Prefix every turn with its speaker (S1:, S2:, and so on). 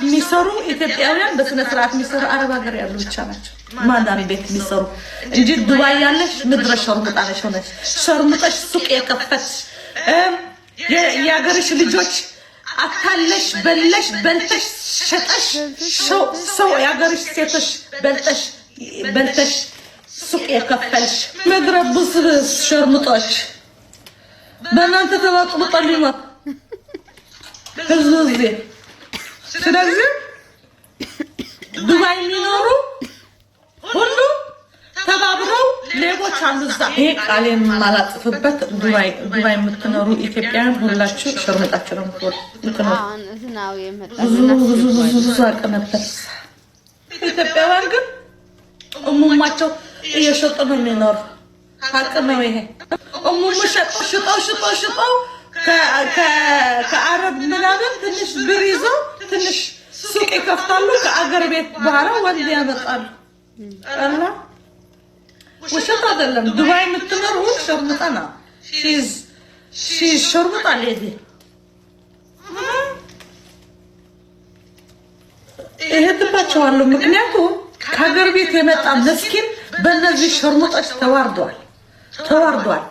S1: የሚሰሩ ኢትዮጵያውያን በስነ ስርዓት የሚሰሩ አረብ ሀገር ያሉ ብቻ ናቸው ማዳም ቤት የሚሰሩ እንጂ ዱባይ ያለሽ ምድረ ሸርሙጣ ነሽ ሆነሽ ሸርሙጣሽ ሱቅ የከፈትሽ የሀገርሽ ልጆች አታለሽ በለሽ በልተሽ ሸጠሽ ሰው የሀገርሽ ሴቶች በልተሽ ሱቅ የከፈልሽ ምድረ ብስብስ ሸርሙጦች በእናንተ ተባጥብጣልኝ ህዝብ ስለዚህ ዱባይ የሚኖሩ ሁሉ ተባብረው ሌቦች አሉ እዛ ይሄ ቃሌን ማላጥፍበት ዱባይ የምትኖሩ ኢትዮጵያውያን ሁላችሁ ሸርሙጣችሁ ነው የምትኖሩ ብዙ አቅነበት ኢትዮጵያውያን ግን እሙማቸው እየሸጡ ነው የሚኖሩ ሀቅ ነው ይሄ እሙሙ ሽጠው ከአረብ ምናምን ትንሽ ብር ይዘው ትንሽ ሱቅ ይከፍታሉ ከአገር ቤት በኋላ ወንድ ያመጣሉ አላ ውሸት አይደለም ዱባይ የምትኖር ሁሉ ሸርሙጣ ነው ሸርሙጣ ሌዲ እሄድባቸዋለሁ ምክንያቱም ከሀገር ቤት የመጣ ምስኪን በእነዚህ ሸርሙጦች ተዋርዷል